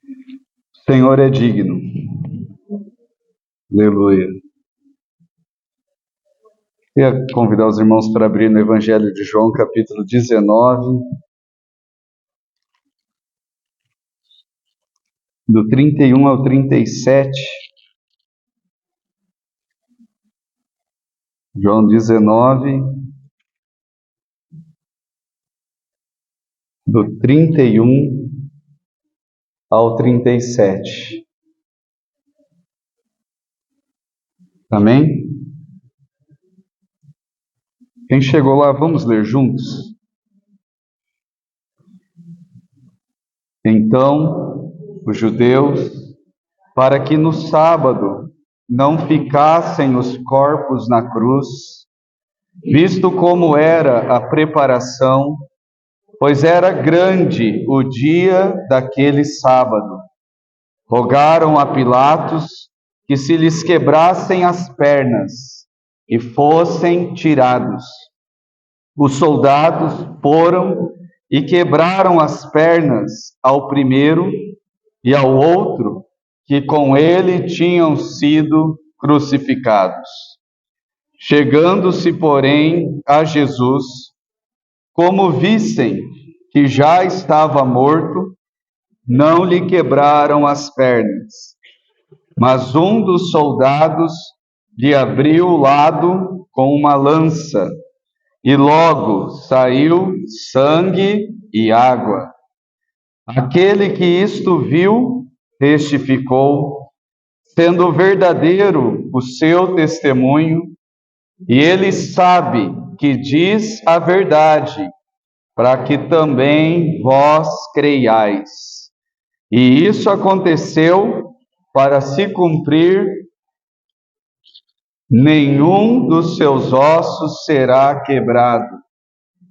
O Senhor é digno. Aleluia. Queria convidar os irmãos para abrir no Evangelho de João, capítulo 19, do 31 ao 37. João 19, do 31 ao 37. Amém? Quem chegou lá, vamos ler juntos? Então, os judeus, para que no sábado não ficassem os corpos na cruz, visto como era a preparação, pois era grande o dia daquele sábado, rogaram a Pilatos que se lhes quebrassem as pernas e fossem tirados. Os soldados foram e quebraram as pernas ao primeiro e ao outro, que com ele tinham sido crucificados. Chegando-se, porém, a Jesus, como vissem que já estava morto, não lhe quebraram as pernas. Mas um dos soldados lhe abriu o lado com uma lança, e logo saiu sangue e água. Aquele que isto viu, testificou, sendo verdadeiro o seu testemunho, e ele sabe que diz a verdade, para que também vós creiais. E isso aconteceu para se cumprir: nenhum dos seus ossos será quebrado.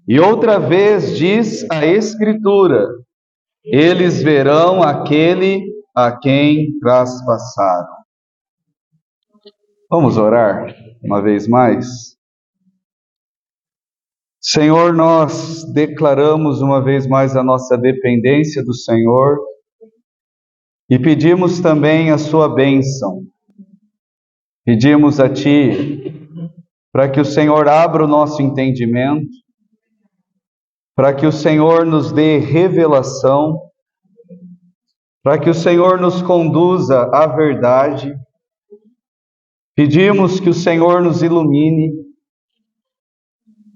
E outra vez diz a Escritura: eles verão aquele a quem traspassaram. Vamos orar uma vez mais? Senhor, nós declaramos uma vez mais a nossa dependência do Senhor e pedimos também a sua bênção. Pedimos a Ti para que o Senhor abra o nosso entendimento, para que o Senhor nos dê revelação, para que o Senhor nos conduza à verdade. Pedimos que o Senhor nos ilumine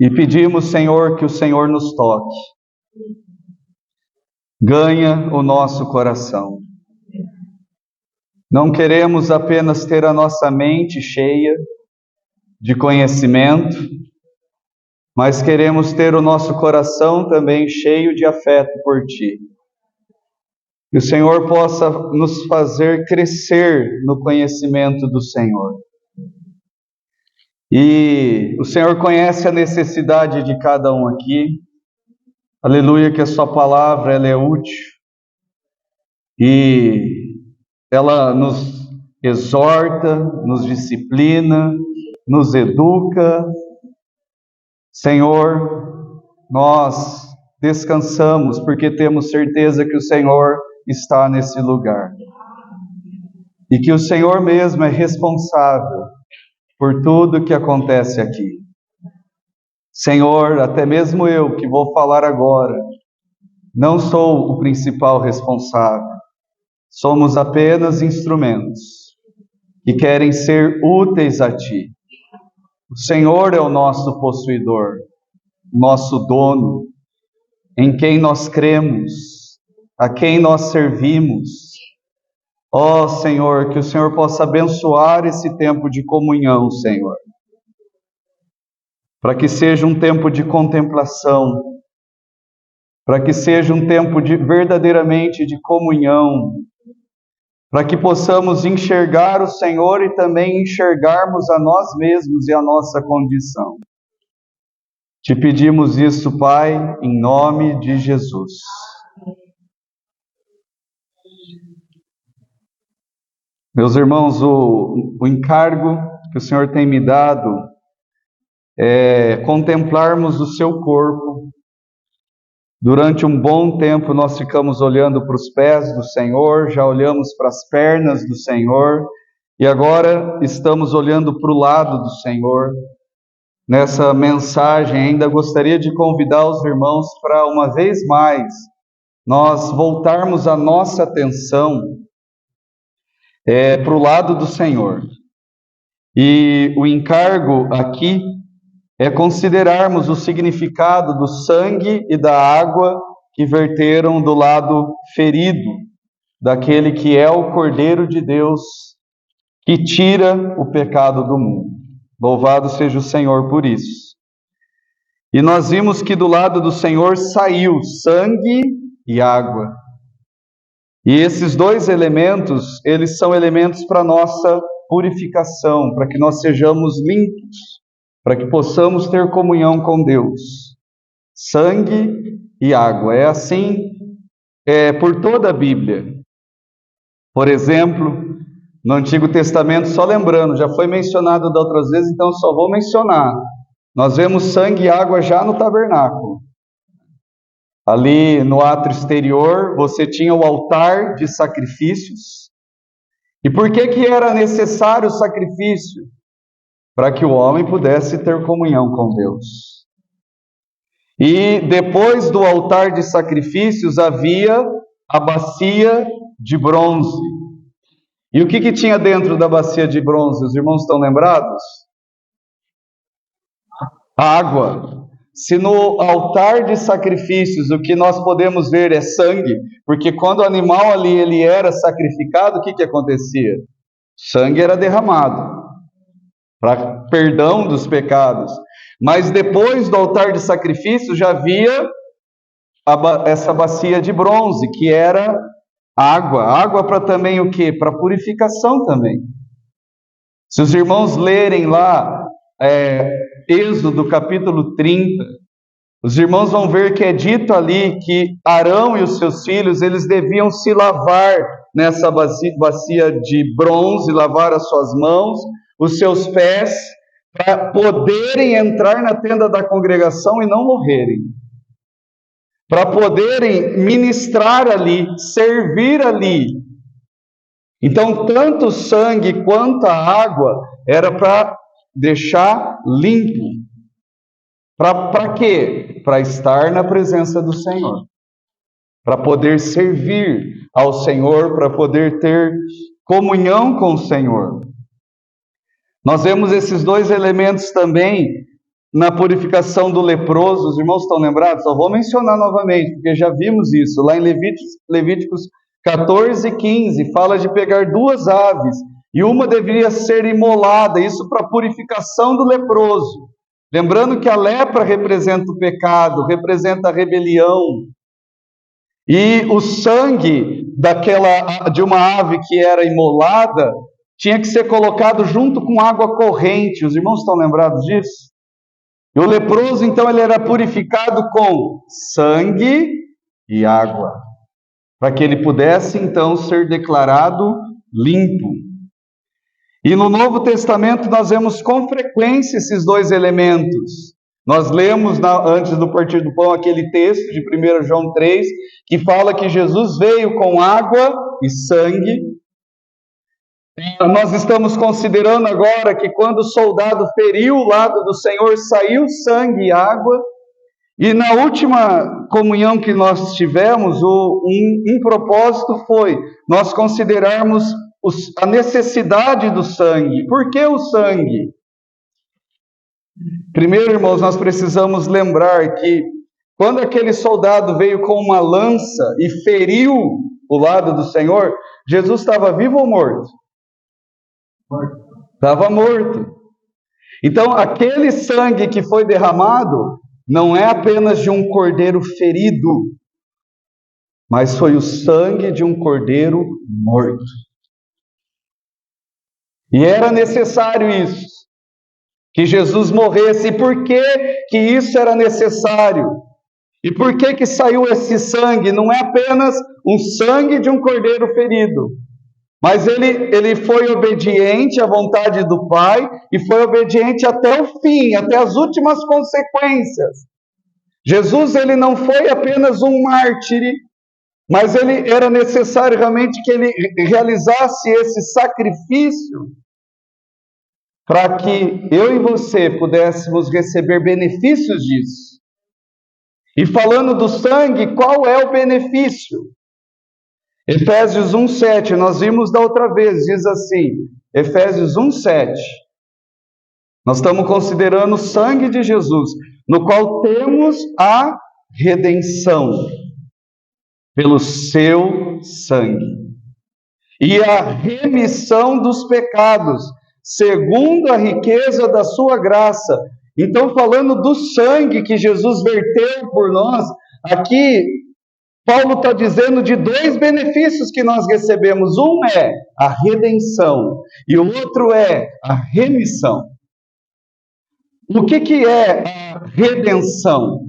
e pedimos, Senhor, que o Senhor nos toque. Ganha o nosso coração. Não queremos apenas ter a nossa mente cheia de conhecimento, mas queremos ter o nosso coração também cheio de afeto por Ti. Que o Senhor possa nos fazer crescer no conhecimento do Senhor. E o Senhor conhece a necessidade de cada um aqui. Aleluia, que a Sua palavra ela é útil e ela nos exorta, nos disciplina, nos educa. Senhor, nós descansamos porque temos certeza que o Senhor está nesse lugar. E que o Senhor mesmo é responsável por tudo que acontece aqui. Senhor, até mesmo eu que vou falar agora, não sou o principal responsável. Somos apenas instrumentos que querem ser úteis a Ti. O Senhor é o nosso possuidor, nosso dono, em quem nós cremos, a quem nós servimos. Ó Senhor, que o Senhor possa abençoar esse tempo de comunhão, Senhor, para que seja um tempo de contemplação, para que seja um tempo verdadeiramente de comunhão, para que possamos enxergar o Senhor e também enxergarmos a nós mesmos e a nossa condição. Te pedimos isso, Pai, em nome de Jesus. Meus irmãos, o encargo que o Senhor tem me dado é contemplarmos o seu corpo Durante um bom tempo nós ficamos olhando para os pés do Senhor, já olhamos para as pernas do Senhor, e agora estamos olhando para o lado do Senhor. Nessa mensagem ainda gostaria de convidar os irmãos para, uma vez mais, nós voltarmos a nossa atenção para o lado do Senhor. E o encargo aqui é considerarmos o significado do sangue e da água que verteram do lado ferido, daquele que é o Cordeiro de Deus, que tira o pecado do mundo. Louvado seja o Senhor por isso. E nós vimos que do lado do Senhor saiu sangue e água. E esses dois elementos, eles são elementos para a nossa purificação, para que nós sejamos limpos, para que possamos ter comunhão com Deus. Sangue e água. É assim por toda a Bíblia. Por exemplo, no Antigo Testamento, só lembrando, já foi mencionado da outras vezes, então só vou mencionar. Nós vemos sangue e água já no tabernáculo. Ali no átrio exterior, você tinha o altar de sacrifícios. E por que era necessário o sacrifício? Para que o homem pudesse ter comunhão com Deus. E depois do altar de sacrifícios havia a bacia de bronze. E o que tinha dentro da bacia de bronze? Os irmãos estão lembrados? Água. Se no altar de sacrifícios o que nós podemos ver é sangue, porque quando o animal ali ele era sacrificado, o que acontecia? Sangue era derramado para perdão dos pecados. Mas depois do altar de sacrifício já havia essa bacia de bronze, que era água. Água para também o quê? Para purificação também. Se os irmãos lerem lá Êxodo capítulo 30, os irmãos vão ver que é dito ali que Arão e os seus filhos, eles deviam se lavar nessa bacia de bronze, lavar as suas mãos, os seus pés, para poderem entrar na tenda da congregação e não morrerem. Para poderem ministrar ali, servir ali. Então, tanto o sangue quanto a água era para deixar limpo. Para quê? Para estar na presença do Senhor. Para poder servir ao Senhor, para poder ter comunhão com o Senhor. Nós vemos esses dois elementos também na purificação do leproso. Os irmãos estão lembrados? Só vou mencionar novamente, porque já vimos isso. Lá em Levíticos 14, 15, fala de pegar 2 aves, e uma deveria ser imolada, isso para a purificação do leproso. Lembrando que a lepra representa o pecado, representa a rebelião. E o sangue de uma ave que era imolada tinha que ser colocado junto com água corrente. Os irmãos estão lembrados disso? E o leproso, então, ele era purificado com sangue e água, para que ele pudesse, então, ser declarado limpo. E no Novo Testamento nós vemos com frequência esses dois elementos. Nós lemos, antes do partir do pão, aquele texto de 1 João 3, que fala que Jesus veio com água e sangue. Nós estamos considerando agora que quando o soldado feriu o lado do Senhor, saiu sangue e água. E na última comunhão que nós tivemos, um propósito foi nós considerarmos a necessidade do sangue. Por que o sangue? Primeiro, irmãos, nós precisamos lembrar que quando aquele soldado veio com uma lança e feriu o lado do Senhor, Jesus estava vivo ou morto? Estava morto. Então, aquele sangue que foi derramado não é apenas de um cordeiro ferido, mas foi o sangue de um cordeiro morto. E era necessário isso, que Jesus morresse. E por que isso era necessário? E por que saiu esse sangue? Não é apenas um sangue de um cordeiro ferido, mas ele foi obediente à vontade do Pai e foi obediente até o fim, até as últimas consequências. Jesus, ele não foi apenas um mártir, mas era necessário realmente que ele realizasse esse sacrifício para que eu e você pudéssemos receber benefícios disso. E falando do sangue, qual é o benefício? Efésios 1:7, nós vimos da outra vez, diz assim, Efésios 1:7, nós estamos considerando o sangue de Jesus, no qual temos a redenção pelo seu sangue e a remissão dos pecados, segundo a riqueza da sua graça. Então, falando do sangue que Jesus verteu por nós, aqui Paulo está dizendo de dois benefícios que nós recebemos. Um é a redenção e o outro é a remissão. O que é a redenção?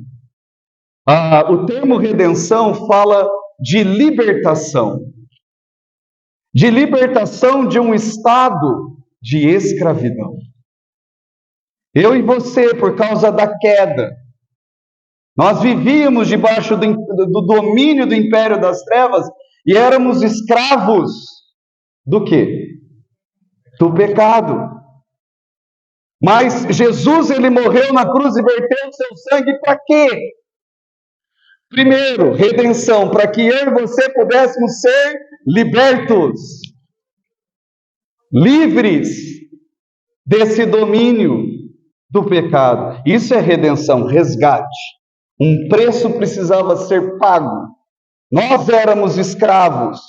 O termo redenção fala de libertação de um estado de escravidão. Eu e você, por causa da queda, nós vivíamos debaixo do domínio do império das trevas e éramos escravos do quê? Do pecado. Mas Jesus, ele morreu na cruz e verteu o seu sangue para quê? Primeiro, redenção, para que eu e você pudéssemos ser libertos, livres desse domínio do pecado. Isso é redenção, resgate. Um preço precisava ser pago. Nós éramos escravos,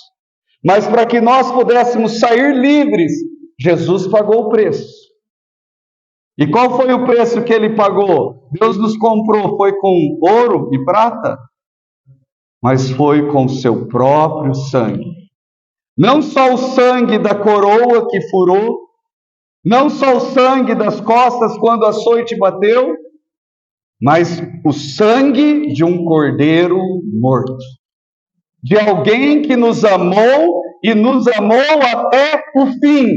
mas para que nós pudéssemos sair livres, Jesus pagou o preço. E qual foi o preço que ele pagou? Deus nos comprou, foi com ouro e prata? Mas foi com seu próprio sangue. Não só o sangue da coroa que furou, não só o sangue das costas quando o açoite bateu, mas o sangue de um cordeiro morto. De alguém que nos amou e nos amou até o fim.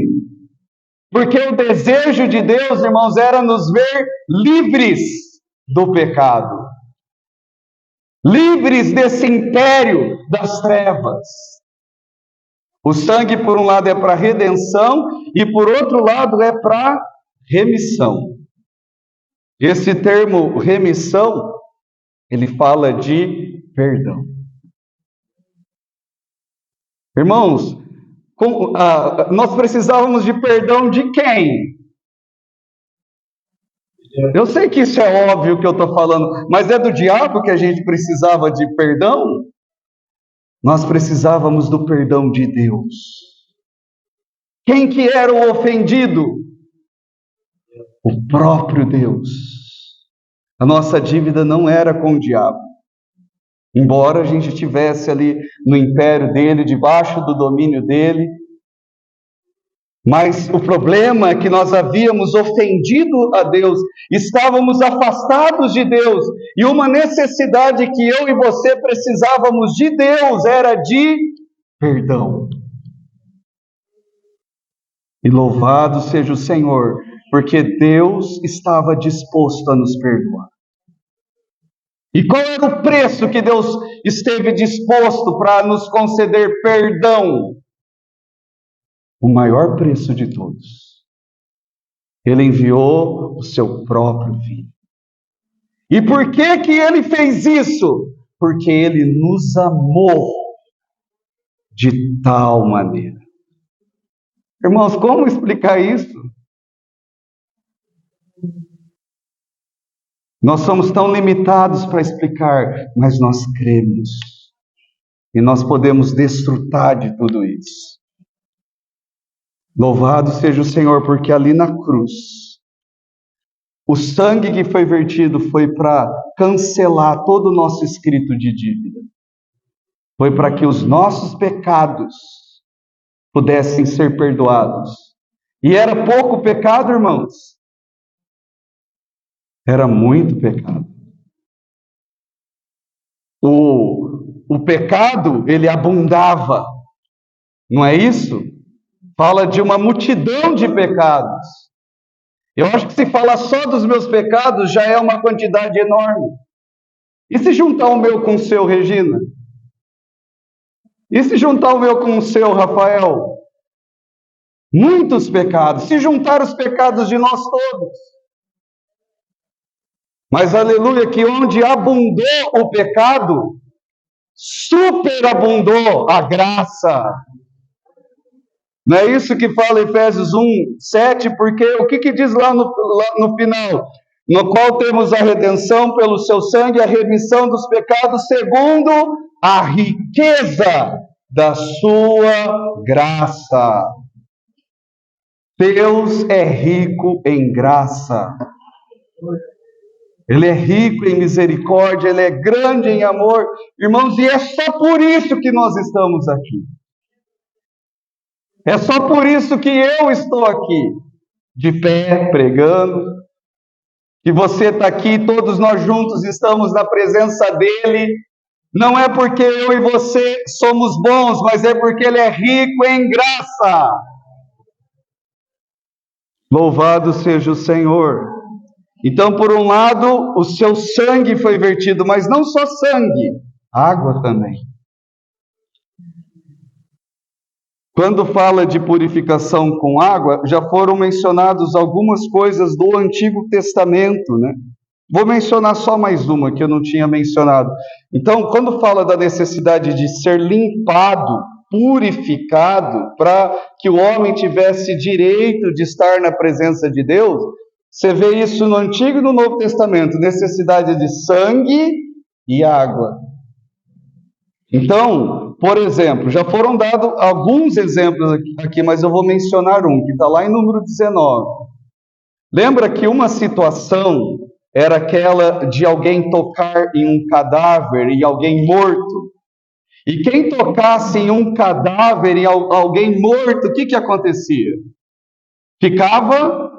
Porque o desejo de Deus, irmãos, era nos ver livres do pecado. Livres desse império das trevas. O sangue, por um lado, é para redenção e, por outro lado, é para remissão. Esse termo remissão, ele fala de perdão. Irmãos, nós precisávamos de perdão de quem? Eu sei que isso é óbvio que eu estou falando, mas é do diabo que a gente precisava de perdão? Nós precisávamos do perdão de Deus. Quem que era o ofendido? O próprio Deus. A nossa dívida não era com o diabo. Embora a gente estivesse ali no império dele, debaixo do domínio dele. Mas o problema é que nós havíamos ofendido a Deus, estávamos afastados de Deus, e uma necessidade que eu e você precisávamos de Deus era de perdão. E louvado seja o Senhor, porque Deus estava disposto a nos perdoar. E qual era o preço que Deus esteve disposto para nos conceder perdão? O maior preço de todos. Ele enviou o seu próprio filho. E por que ele fez isso? Porque ele nos amou de tal maneira. Irmãos, como explicar isso? Nós somos tão limitados para explicar, mas nós cremos. E nós podemos desfrutar de tudo isso. Louvado seja o Senhor, porque ali na cruz, o sangue que foi vertido foi para cancelar todo o nosso escrito de dívida. Foi para que os nossos pecados pudessem ser perdoados. E era pouco pecado, irmãos? Era muito pecado. O pecado, ele abundava. Não é isso? Fala de uma multidão de pecados. Eu acho que se falar só dos meus pecados já é uma quantidade enorme. E se juntar o meu com o seu, Regina? E se juntar o meu com o seu, Rafael? Muitos pecados. Se juntar os pecados de nós todos. Mas aleluia, que onde abundou o pecado, superabundou a graça. Não é isso que fala Efésios 1:7? Porque o que diz lá no final? No qual temos a redenção pelo seu sangue, a remissão dos pecados, segundo a riqueza da sua graça. Deus é rico em graça. Ele é rico em misericórdia, Ele é grande em amor. Irmãos, e é só por isso que nós estamos aqui. É só por isso que eu estou aqui, de pé, pregando, que você está aqui, todos nós juntos estamos na presença dEle. Não é porque eu e você somos bons, mas é porque Ele é rico em graça. Louvado seja o Senhor. Então, por um lado, o seu sangue foi vertido, mas não só sangue, água também. Quando fala de purificação com água, já foram mencionadas algumas coisas do Antigo Testamento, né? Vou mencionar só mais uma que eu não tinha mencionado. Então, quando fala da necessidade de ser limpado, purificado, para que o homem tivesse direito de estar na presença de Deus, você vê isso no Antigo e no Novo Testamento, necessidade de sangue e água. Então, por exemplo, já foram dados alguns exemplos aqui, mas eu vou mencionar um, que está lá em número 19. Lembra que uma situação era aquela de alguém tocar em um cadáver e alguém morto? E quem tocasse em um cadáver e alguém morto, o que acontecia? Ficava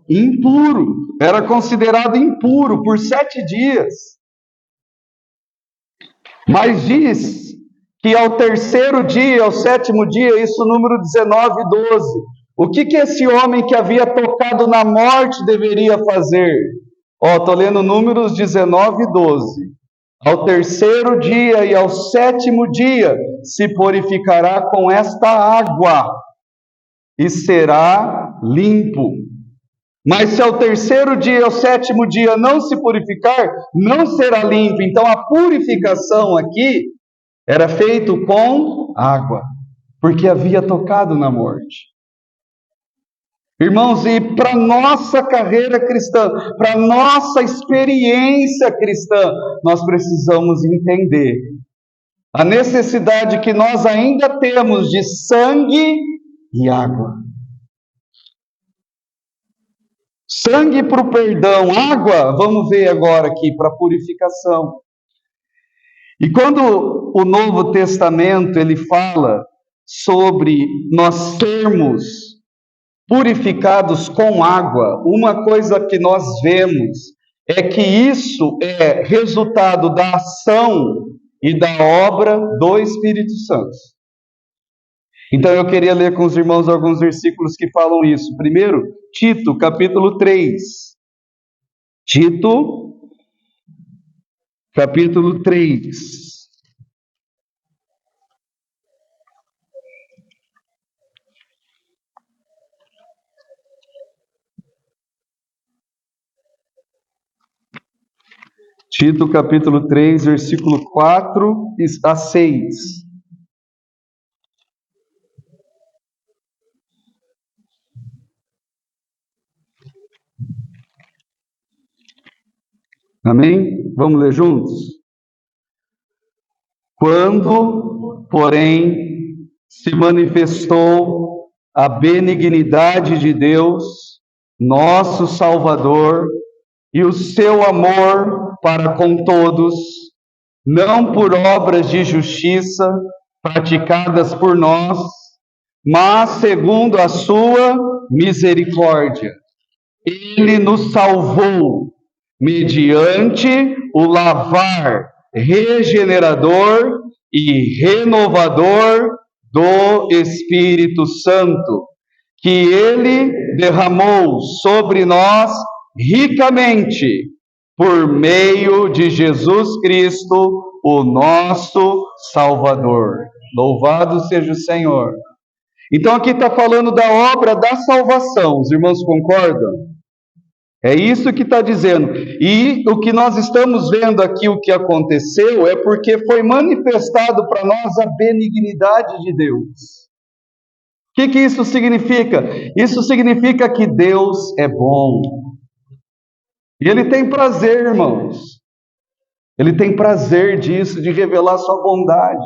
impuro, era considerado impuro por 7 dias. Mas diz que ao terceiro dia, ao 7º dia, isso número 19:12, o que esse homem que havia tocado na morte deveria fazer? Estou lendo Números 19:12. Ao terceiro dia e ao 7º dia se purificará com esta água e será limpo. Mas se ao terceiro dia e ao 7º dia não se purificar, não será limpo. Então a purificação aqui era feita com água, porque havia tocado na morte. Irmãos, e para nossa carreira cristã, para nossa experiência cristã, nós precisamos entender a necessidade que nós ainda temos de sangue e água. Sangue para o perdão, água, vamos ver agora aqui, para a purificação. E quando o Novo Testamento ele fala sobre nós sermos purificados com água, uma coisa que nós vemos é que isso é resultado da ação e da obra do Espírito Santo. Então eu queria ler com os irmãos alguns versículos que falam isso. Primeiro, Tito, capítulo 3. Tito, capítulo 3. Tito, capítulo 3, versículo 4 a 6. Amém? Vamos ler juntos? Quando, porém, se manifestou a benignidade de Deus, nosso Salvador, e o seu amor para com todos, não por obras de justiça praticadas por nós, mas segundo a sua misericórdia. Ele nos salvou mediante o lavar regenerador e renovador do Espírito Santo, que Ele derramou sobre nós ricamente por meio de Jesus Cristo, o nosso Salvador. Louvado seja o Senhor. Então aqui está falando da obra da salvação, os irmãos concordam? É isso que está dizendo. E o que nós estamos vendo aqui, o que aconteceu, é porque foi manifestado para nós a benignidade de Deus. O que isso significa? Isso significa que Deus é bom. E Ele tem prazer, irmãos. Ele tem prazer disso, de revelar sua bondade.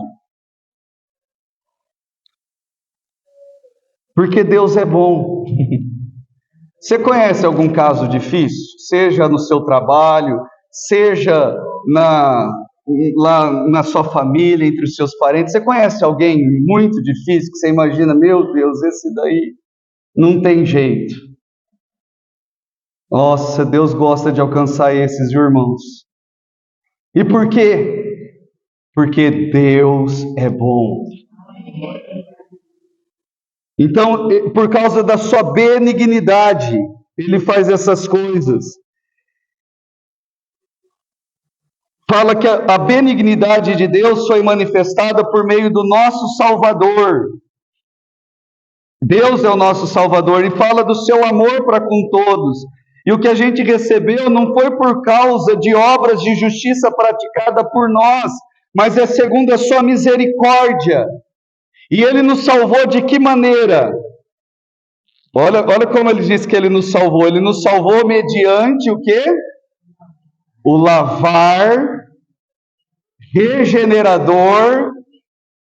Porque Deus é bom. Você conhece algum caso difícil? Seja no seu trabalho, seja lá na sua família, entre os seus parentes. Você conhece alguém muito difícil que você imagina, meu Deus, esse daí não tem jeito. Nossa, Deus gosta de alcançar esses, irmãos. E por quê? Porque Deus é bom. Então, por causa da sua benignidade, Ele faz essas coisas. Fala que a benignidade de Deus foi manifestada por meio do nosso Salvador. Deus é o nosso Salvador e fala do seu amor para com todos. E o que a gente recebeu não foi por causa de obras de justiça praticada por nós, mas é segundo a sua misericórdia. E Ele nos salvou de que maneira? Olha como Ele diz que Ele nos salvou. Ele nos salvou mediante o quê? O lavar regenerador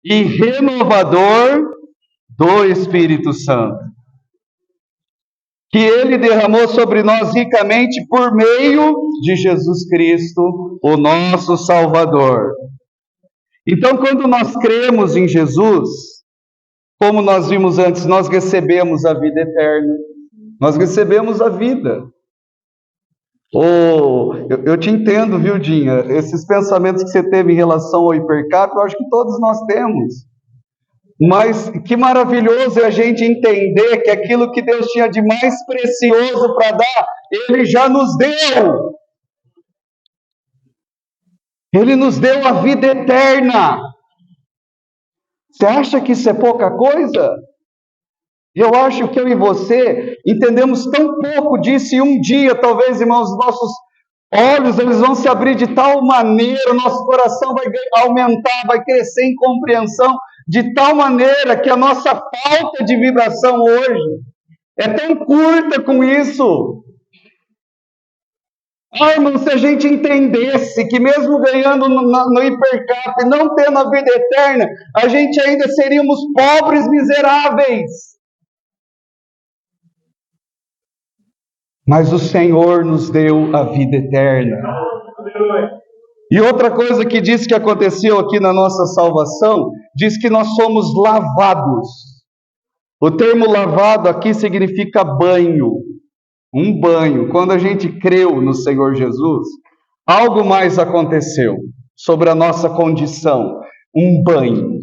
e renovador do Espírito Santo, que Ele derramou sobre nós ricamente por meio de Jesus Cristo, o nosso Salvador. Então, quando nós cremos em Jesus, como nós vimos antes, nós recebemos a vida eterna. Nós recebemos a vida. Eu te entendo, viu, Dinha? Esses pensamentos que você teve em relação ao hipercap, eu acho que todos nós temos. Mas que maravilhoso é a gente entender que aquilo que Deus tinha de mais precioso para dar, Ele já nos deu. Ele nos deu a vida eterna. Você acha que isso é pouca coisa? Eu acho que eu e você entendemos tão pouco disso, e um dia, talvez, irmãos, nossos olhos eles vão se abrir de tal maneira, o nosso coração vai aumentar, vai crescer em compreensão, de tal maneira que a nossa falta de vibração hoje é tão curta com isso. Irmão, se a gente entendesse que mesmo ganhando no hipercap, não tendo a vida eterna, a gente ainda seríamos pobres miseráveis. Mas o Senhor nos deu a vida eterna. E outra coisa que diz que aconteceu aqui na nossa salvação, diz que nós somos lavados. O termo lavado aqui significa banho. Um banho. Quando a gente creu no Senhor Jesus, algo mais aconteceu sobre a nossa condição. Um banho.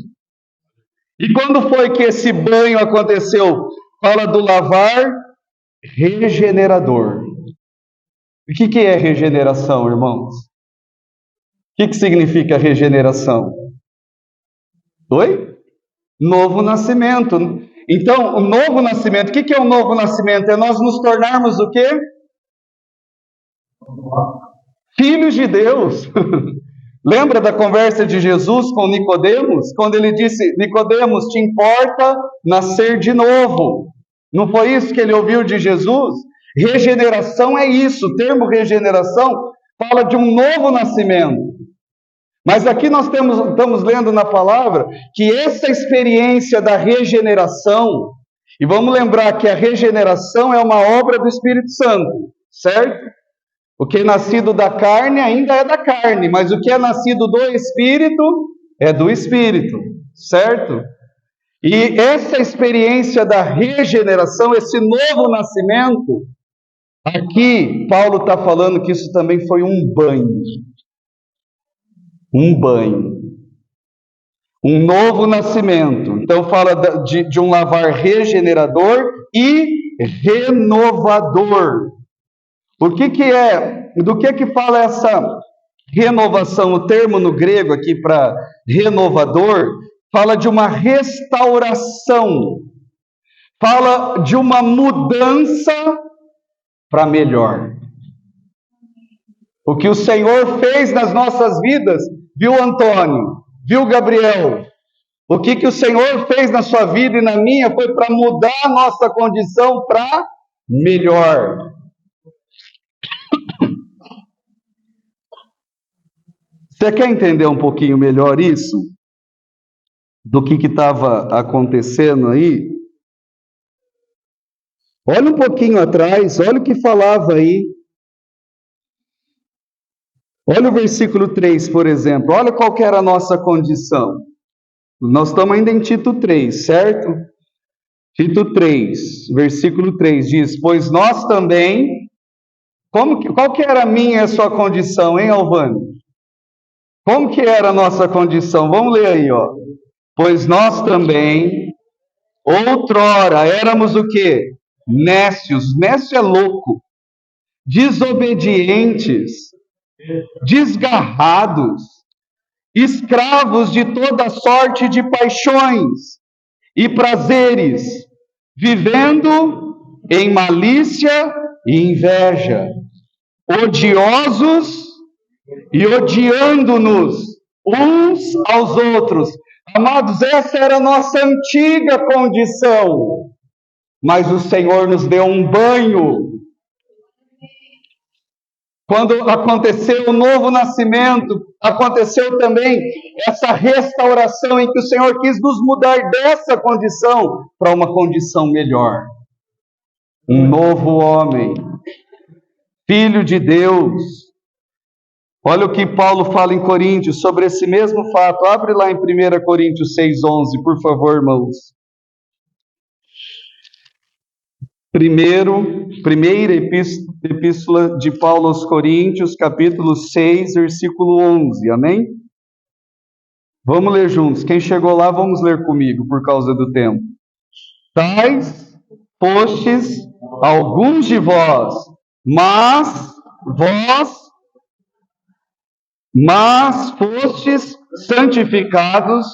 E quando foi que esse banho aconteceu? Fala do lavar regenerador. O que é regeneração, irmãos? O que significa regeneração? Oi? Novo nascimento. Então, o novo nascimento, o que é o novo nascimento? É nós nos tornarmos o quê? Filhos de Deus. Lembra da conversa de Jesus com Nicodemos? Quando ele disse, Nicodemos, te importa nascer de novo? Não foi isso que ele ouviu de Jesus? Regeneração é isso. O termo regeneração fala de um novo nascimento. Mas aqui nós estamos lendo na palavra que essa experiência da regeneração, e vamos lembrar que a regeneração é uma obra do Espírito Santo, certo? O que é nascido da carne ainda é da carne, mas o que é nascido do Espírito é do Espírito, certo? E essa experiência da regeneração, esse novo nascimento, aqui Paulo está falando que isso também foi um banho. Um banho. Um novo nascimento. Então fala de um lavar regenerador e renovador. Do que fala essa renovação? O termo no grego aqui para renovador fala de uma restauração, fala de uma mudança para melhor. O que o Senhor fez nas nossas vidas, viu, Antônio? Viu, Gabriel? O que o Senhor fez na sua vida e na minha foi para mudar a nossa condição para melhor. Você quer entender um pouquinho melhor isso? Do que estava acontecendo aí? Olha um pouquinho atrás, olha o que falava aí. Olha o versículo 3, por exemplo. Olha qual que era a nossa condição. Nós estamos ainda em Tito 3, certo? Tito 3, versículo 3 diz: pois nós também... Qual que era a minha e a sua condição, hein, Alvani? Como que era a nossa condição? Vamos ler aí, ó. Pois nós também, outrora, éramos o quê? Nécios. Nécio é louco. Desobedientes. Desgarrados. Escravos de toda sorte de paixões e prazeres, vivendo em malícia e inveja, odiosos e odiando-nos uns aos outros. Amados, essa era a nossa antiga condição, mas o Senhor nos deu um banho. Quando aconteceu o novo nascimento, aconteceu também essa restauração em que o Senhor quis nos mudar dessa condição para uma condição melhor. Um novo homem, filho de Deus. Olha o que Paulo fala em Coríntios sobre esse mesmo fato. Abre lá em 1 Coríntios 6,11, por favor, irmãos. Primeira epístola de Paulo aos Coríntios, capítulo 6, versículo 11, amém? Vamos ler juntos. Quem chegou lá, vamos ler comigo, por causa do tempo. Tais fostes alguns de vós, mas fostes santificados,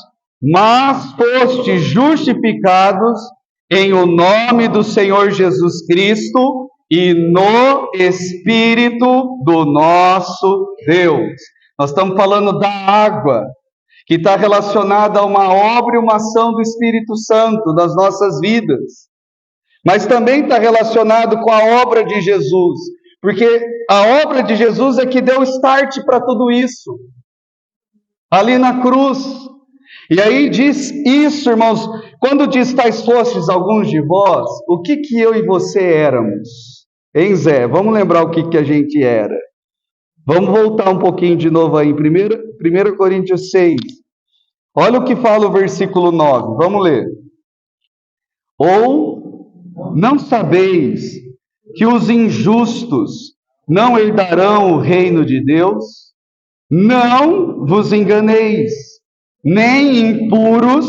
mas fostes justificados em o nome do Senhor Jesus Cristo e no Espírito do nosso Deus. Nós estamos falando da água, que está relacionada a uma obra e uma ação do Espírito Santo nas nossas vidas. Mas também está relacionado com a obra de Jesus, porque a obra de Jesus é que deu start para tudo isso, ali na cruz. E aí diz isso, irmãos, quando diz tais fostes alguns de vós, o que eu e você éramos? Hein, Zé? Vamos lembrar o que a gente era. Vamos voltar um pouquinho de novo aí, 1 Coríntios 6. Olha o que fala o versículo 9, vamos ler. Ou não sabeis que os injustos não herdarão o reino de Deus? Não vos enganeis. Nem impuros,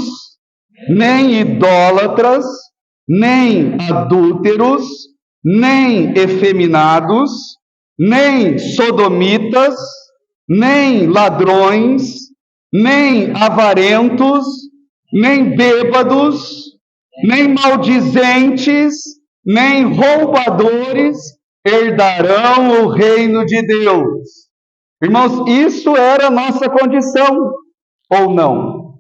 nem idólatras, nem adúlteros, nem efeminados, nem sodomitas, nem ladrões, nem avarentos, nem bêbados, nem maldizentes, nem roubadores herdarão o reino de Deus. Irmãos, isso era a nossa condição. Ou não?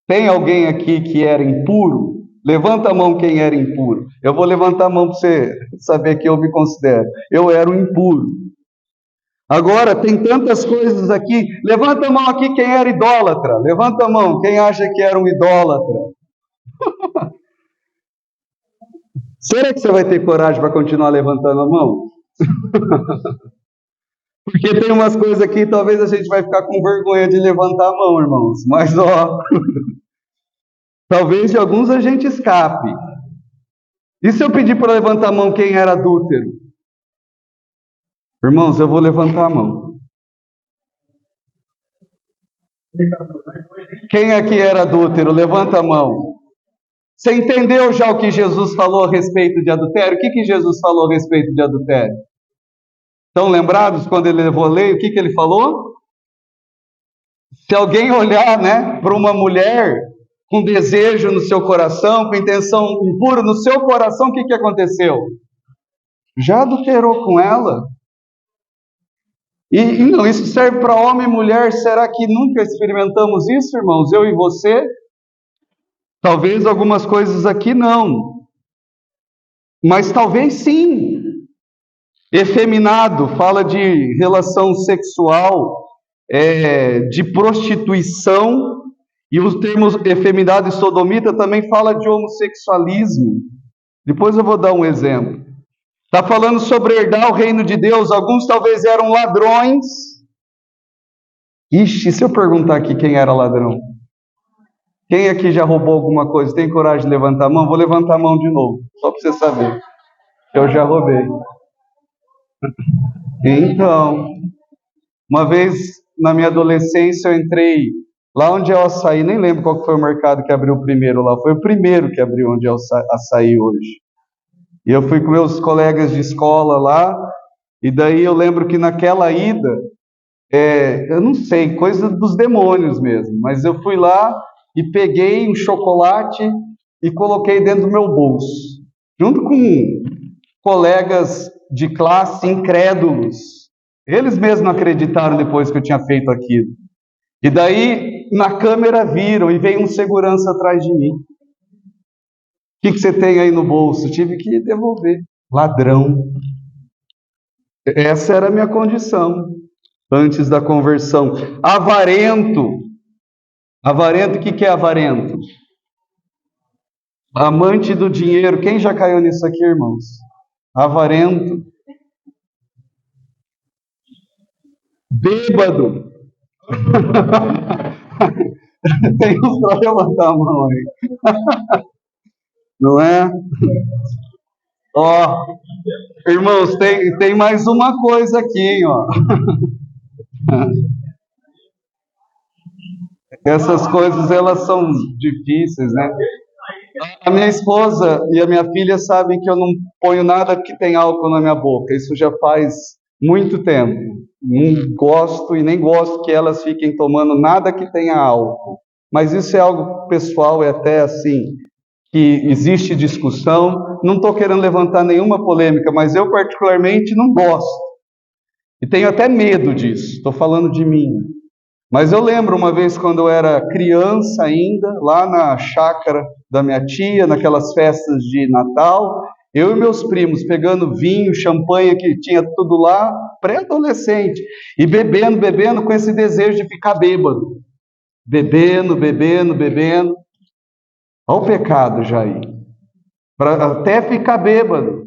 Tem alguém aqui que era impuro? Levanta a mão quem era impuro. Eu vou levantar a mão para você saber que eu me considero. Eu era um impuro. Agora, tem tantas coisas aqui. Levanta a mão aqui quem era idólatra. Levanta a mão quem acha que era um idólatra. Será que você vai ter coragem para continuar levantando a mão? Porque tem umas coisas aqui, talvez a gente vai ficar com vergonha de levantar a mão, irmãos. Mas, ó, talvez de alguns a gente escape. E se eu pedir para levantar a mão quem era adúltero? Irmãos, eu vou levantar a mão. Quem aqui era adúltero? Levanta a mão. Você entendeu já o que Jesus falou a respeito de adultério? O que Jesus falou a respeito de adultério? Estão lembrados quando ele levou a lei? O que ele falou? Se alguém olhar, né, para uma mulher com desejo no seu coração, com intenção impura no seu coração, o que aconteceu? Já adulterou com ela. E não, isso serve para homem e mulher. Será que nunca experimentamos isso, irmãos? Eu e você? Talvez algumas coisas aqui não. Mas talvez sim. Efeminado fala de relação sexual, de prostituição. E os termos efeminado e sodomita também fala de homossexualismo. Depois eu vou dar um exemplo. Está falando sobre herdar o reino de Deus. Alguns talvez eram ladrões. Ixi, se eu perguntar aqui quem era ladrão? Quem aqui já roubou alguma coisa? Tem coragem de levantar a mão? Vou levantar a mão de novo, só para você saber. Eu já roubei. Então, uma vez na minha adolescência eu entrei lá onde é o açaí, nem lembro qual que foi o mercado que abriu primeiro lá. Foi o primeiro que abriu onde é o açaí hoje. E eu fui com meus colegas de escola lá, e daí eu lembro que naquela ida, eu não sei, coisa dos demônios mesmo, mas eu fui lá e peguei um chocolate e coloquei dentro do meu bolso, junto com colegas de classe incrédulos. Eles mesmos acreditaram depois que eu tinha feito aquilo. E daí, na câmera viram e veio um segurança atrás de mim. O que você tem aí no bolso? Tive que devolver. Ladrão. Essa era a minha condição antes da conversão. Avarento. Avarento, o que é avarento? Amante do dinheiro. Quem já caiu nisso aqui, irmãos? Avarento. Bêbado. Tem uns para levantar a mão aí. Não é? Ó, irmãos, tem mais uma coisa aqui, ó. Essas coisas, elas são difíceis, né? A minha esposa e a minha filha sabem que eu não ponho nada que tem álcool na minha boca. Isso já faz muito tempo. Não gosto e nem gosto que elas fiquem tomando nada que tenha álcool. Mas isso é algo pessoal, é até assim, que existe discussão. Não estou querendo levantar nenhuma polêmica, mas eu particularmente não gosto. E tenho até medo disso. Estou falando de mim. Mas eu lembro uma vez quando eu era criança ainda, lá na chácara da minha tia, naquelas festas de Natal, eu e meus primos pegando vinho, champanhe que tinha tudo lá, pré-adolescente, e bebendo com esse desejo de ficar bêbado. Bebendo. Olha o pecado já aí. Para até ficar bêbado.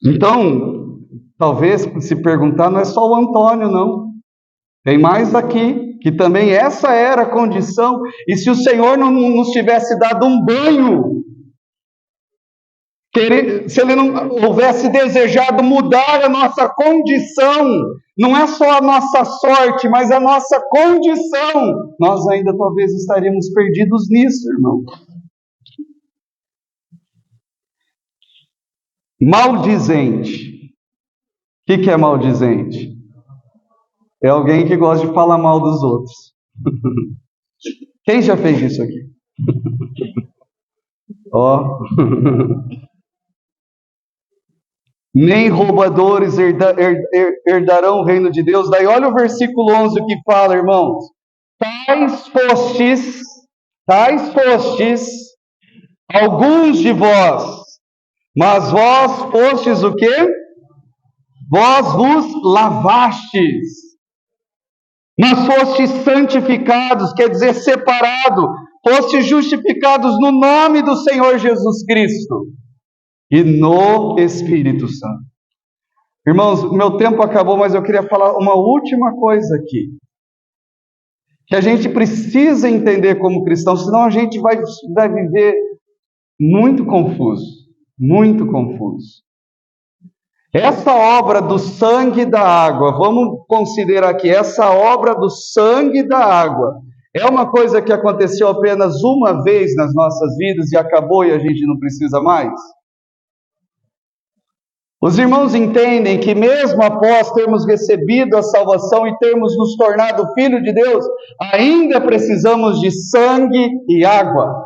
Então, talvez se perguntar, não é só o Antônio, não. Tem mais aqui, que também essa era a condição, e se o Senhor não nos tivesse dado um banho, se Ele não houvesse desejado mudar a nossa condição, não é só a nossa sorte, mas a nossa condição, nós ainda talvez estaríamos perdidos nisso, irmão. Maldizente. O que é maldizente? É alguém que gosta de falar mal dos outros. Quem já fez isso aqui? Ó. Nem roubadores herdarão o reino de Deus. Daí olha o versículo 11 que fala, irmãos. Tais fostes alguns de vós, mas vós fostes o quê? Vós vos lavastes. Mas fostes santificados, quer dizer separado, fostes justificados no nome do Senhor Jesus Cristo e no Espírito Santo. Irmãos, meu tempo acabou, mas eu queria falar uma última coisa aqui, que a gente precisa entender como cristão, senão a gente vai viver muito confuso, muito confuso. Essa obra do sangue e da água, vamos considerar aqui, essa obra do sangue e da água, É uma coisa que aconteceu apenas uma vez nas nossas vidas e acabou e a gente não precisa mais? Os irmãos entendem que mesmo após termos recebido a salvação e termos nos tornado filho de Deus, ainda precisamos de sangue e água.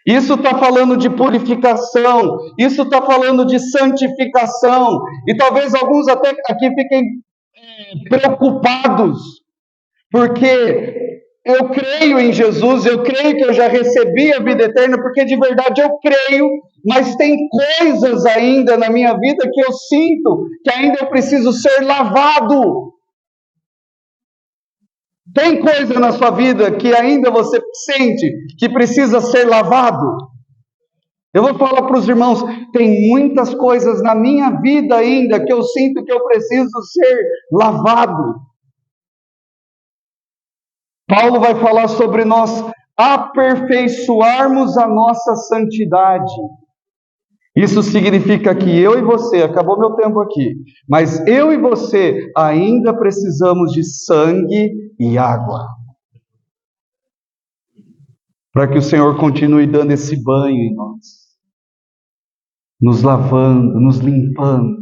Isso está falando de purificação, isso está falando de santificação, e talvez alguns até aqui fiquem preocupados, porque eu creio em Jesus, eu creio que eu já recebi a vida eterna, porque de verdade eu creio, mas tem coisas ainda na minha vida que eu sinto que ainda eu preciso ser lavado. Tem coisa na sua vida que ainda você sente que precisa ser lavado? Eu vou falar para os irmãos, tem muitas coisas na minha vida ainda que eu sinto que eu preciso ser lavado. Paulo vai falar sobre nós aperfeiçoarmos a nossa santidade. Isso significa que eu e você, acabou meu tempo aqui, mas eu e você ainda precisamos de sangue e água. Para que o Senhor continue dando esse banho em nós. Nos lavando, nos limpando.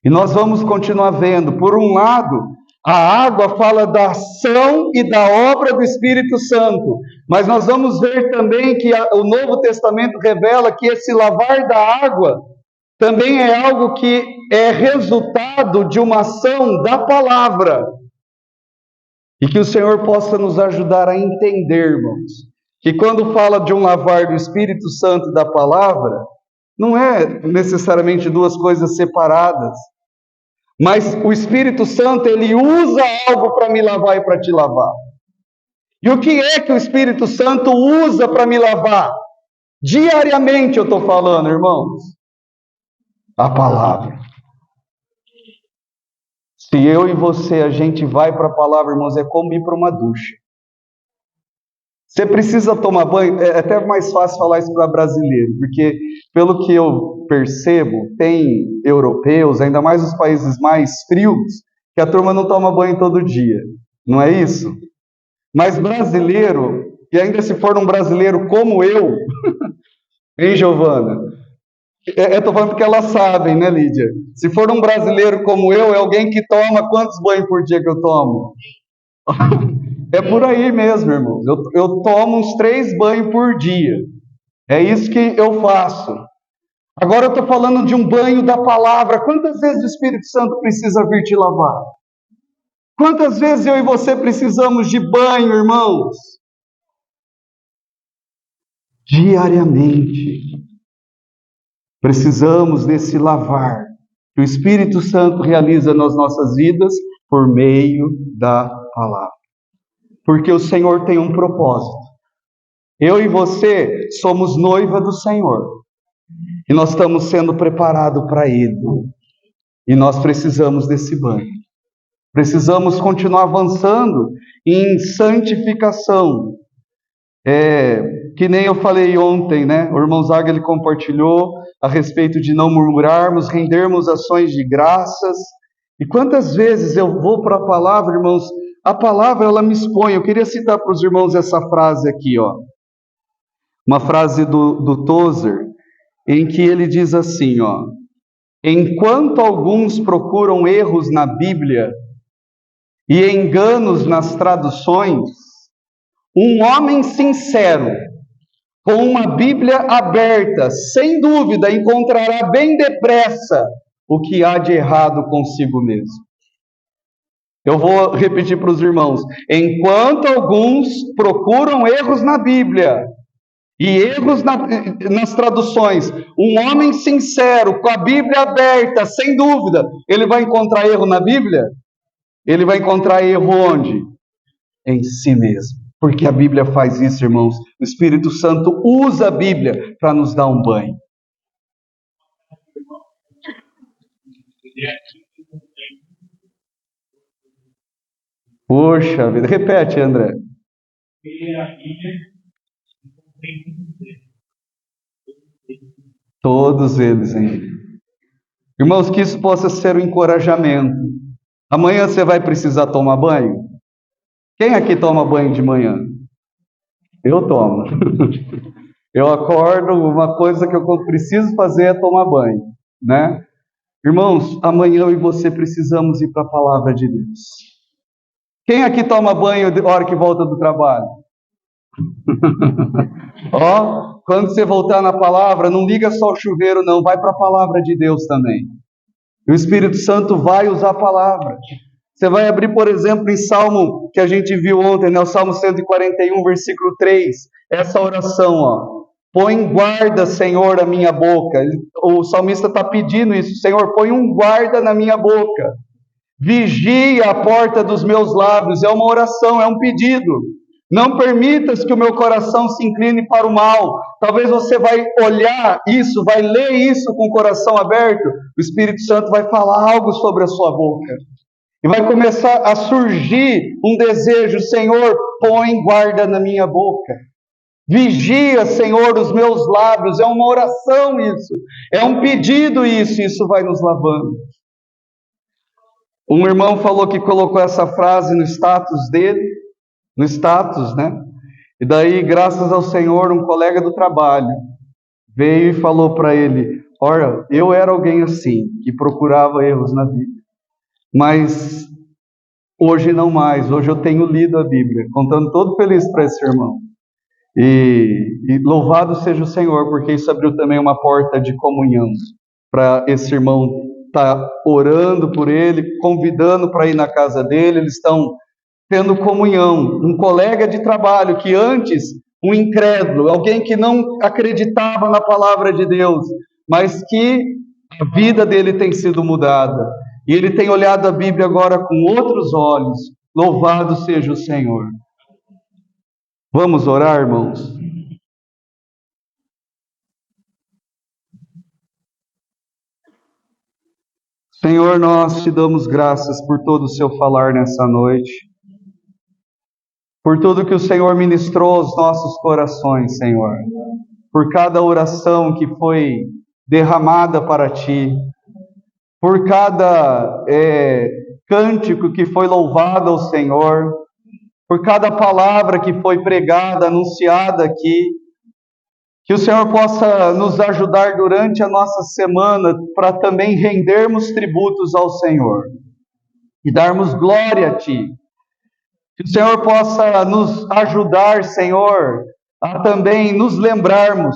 E nós vamos continuar vendo, por um lado, a água fala da ação e da obra do Espírito Santo. Mas nós vamos ver também que o Novo Testamento revela que esse lavar da água também é algo que é resultado de uma ação da palavra. E que o Senhor possa nos ajudar a entender, irmãos, que quando fala de um lavar do Espírito Santo e da palavra, não é necessariamente duas coisas separadas. Mas o Espírito Santo, ele usa algo para me lavar e para te lavar. E o que é que o Espírito Santo usa para me lavar? Diariamente eu estou falando, irmãos. A palavra. Se eu e você, a gente vai para a palavra, irmãos, é como ir para uma ducha. Você precisa tomar banho, é até mais fácil falar isso para brasileiro, porque pelo que eu percebo, tem europeus, ainda mais os países mais frios, que a turma não toma banho todo dia, não é isso? Mas brasileiro, e ainda se for um brasileiro como eu, hein, Giovana? Eu estou falando porque elas sabem, né, Lídia? Se for um brasileiro como eu, é alguém que toma quantos banhos por dia que eu tomo? É por aí mesmo, irmãos. Eu tomo uns 3 banhos por dia. É isso que eu faço. Agora eu estou falando de um banho da palavra. Quantas vezes o Espírito Santo precisa vir te lavar? Quantas vezes eu e você precisamos de banho, irmãos? Diariamente. Precisamos desse lavar que o Espírito Santo realiza nas nossas vidas por meio da palavra. Porque o Senhor tem um propósito. Eu e você somos noiva do Senhor. E nós estamos sendo preparados para Ele. E nós precisamos desse banho. Precisamos continuar avançando em santificação. Que nem eu falei ontem, né? O irmão Zaga, ele compartilhou a respeito de não murmurarmos, rendermos ações de graças. E quantas vezes eu vou para a palavra, irmãos, a palavra ela me expõe. Eu queria citar para os irmãos essa frase aqui, ó. Uma frase do Tozer, em que ele diz assim, ó: enquanto alguns procuram erros na Bíblia e enganos nas traduções, um homem sincero, com uma Bíblia aberta, sem dúvida, encontrará bem depressa o que há de errado consigo mesmo. Eu vou repetir para os irmãos. Enquanto alguns procuram erros na Bíblia e erros nas traduções, um homem sincero, com a Bíblia aberta, sem dúvida, ele vai encontrar erro na Bíblia? Ele vai encontrar erro onde? Em si mesmo. Porque a Bíblia faz isso, irmãos. O Espírito Santo usa a Bíblia para nos dar um banho. Poxa vida, repete, André. Todos eles, hein? Irmãos, que isso possa ser um encorajamento. Amanhã você vai precisar tomar banho? Quem aqui toma banho de manhã? Eu tomo. Eu acordo, uma coisa que eu preciso fazer é tomar banho, né? Irmãos, amanhã eu e você precisamos ir para a palavra de Deus. Quem aqui toma banho na hora que volta do trabalho? Ó, quando você voltar na palavra, não liga só o chuveiro não, vai para a palavra de Deus também. O Espírito Santo vai usar a palavra. Você vai abrir, por exemplo, em Salmo, que a gente viu ontem, né? O Salmo 141, versículo 3. Essa oração, ó. Põe guarda, Senhor, a minha boca. O salmista está pedindo isso. Senhor, põe um guarda na minha boca. Vigia a porta dos meus lábios. É uma oração, é um pedido. Não permitas que o meu coração se incline para o mal. Talvez você vai olhar isso, vai ler isso com o coração aberto. O Espírito Santo vai falar algo sobre a sua boca. E vai começar a surgir um desejo. Senhor, põe guarda na minha boca. Vigia, Senhor, os meus lábios. É uma oração isso. É um pedido isso. Isso vai nos lavando. Um irmão falou que colocou essa frase no status dele. No status, né? E daí, graças ao Senhor, um colega do trabalho veio e falou para ele: olha, eu era alguém assim, que procurava erros na vida. Mas hoje não mais. Hoje eu tenho lido a Bíblia. Contando todo feliz para esse irmão. E louvado seja o Senhor, porque isso abriu também uma porta de comunhão para esse irmão estar orando por ele, convidando para ir na casa dele. Eles estão tendo comunhão. Um colega de trabalho que antes, um incrédulo, alguém que não acreditava na palavra de Deus, mas que a vida dele tem sido mudada. E ele tem olhado a Bíblia agora com outros olhos. Louvado seja o Senhor. Vamos orar, irmãos? Senhor, nós te damos graças por todo o seu falar nessa noite, por tudo que o Senhor ministrou aos nossos corações, Senhor, por cada oração que foi derramada para ti, por cada cântico que foi louvado ao Senhor, por cada palavra que foi pregada, anunciada aqui. Que o Senhor possa nos ajudar durante a nossa semana para também rendermos tributos ao Senhor e darmos glória a Ti. Que o Senhor possa nos ajudar, Senhor, a também nos lembrarmos,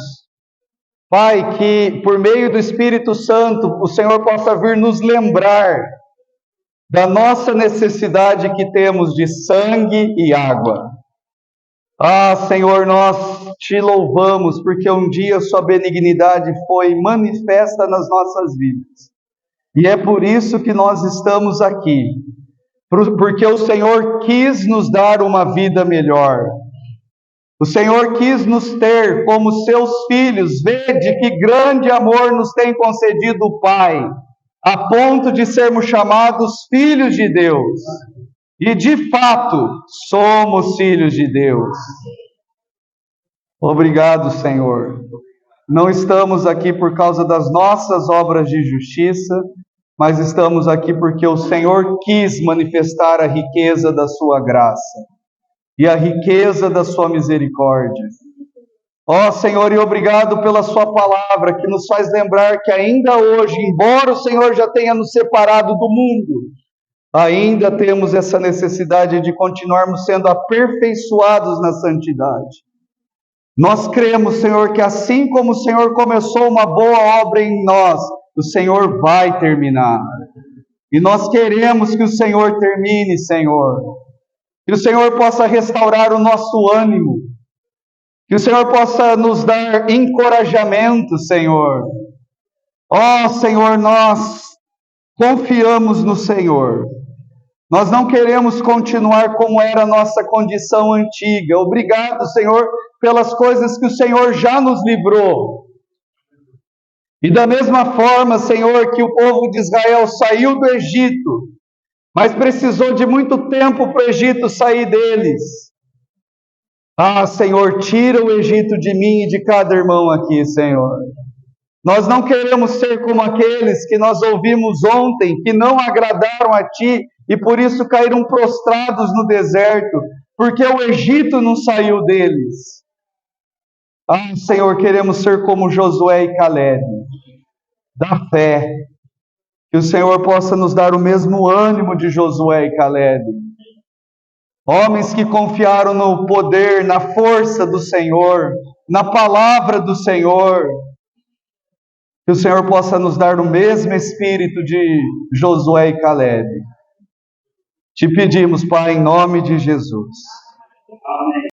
Pai, que por meio do Espírito Santo o Senhor possa vir nos lembrar da nossa necessidade que temos de sangue e água. Ah, Senhor, nós te louvamos porque um dia sua benignidade foi manifesta nas nossas vidas. E é por isso que nós estamos aqui. Porque o Senhor quis nos dar uma vida melhor. O Senhor quis nos ter como seus filhos. Vede que grande amor nos tem concedido o Pai, a ponto de sermos chamados filhos de Deus. E de fato, somos filhos de Deus. Obrigado, Senhor. Não estamos aqui por causa das nossas obras de justiça, mas estamos aqui porque o Senhor quis manifestar a riqueza da sua graça e a riqueza da sua misericórdia. Ó Senhor, e obrigado pela sua palavra, que nos faz lembrar que ainda hoje, embora o Senhor já tenha nos separado do mundo, ainda temos essa necessidade de continuarmos sendo aperfeiçoados na santidade. Nós cremos, Senhor, que assim como o Senhor começou uma boa obra em nós, o Senhor vai terminar. E nós queremos que o Senhor termine, Senhor. Que o Senhor possa restaurar o nosso ânimo. Que o Senhor possa nos dar encorajamento, Senhor. Ó Senhor, nós confiamos no Senhor. Nós não queremos continuar como era a nossa condição antiga. Obrigado, Senhor, pelas coisas que o Senhor já nos livrou. E da mesma forma, Senhor, que o povo de Israel saiu do Egito, mas precisou de muito tempo para o Egito sair deles. Ah, Senhor, tira o Egito de mim e de cada irmão aqui, Senhor. Nós não queremos ser como aqueles que nós ouvimos ontem, que não agradaram a Ti e por isso caíram prostrados no deserto, porque o Egito não saiu deles. Ah, Senhor, queremos ser como Josué e Caleb, da fé, que o Senhor possa nos dar o mesmo ânimo de Josué e Caleb, homens que confiaram no poder, na força do Senhor, na palavra do Senhor. Que o Senhor possa nos dar o mesmo espírito de Josué e Caleb. Te pedimos, Pai, em nome de Jesus.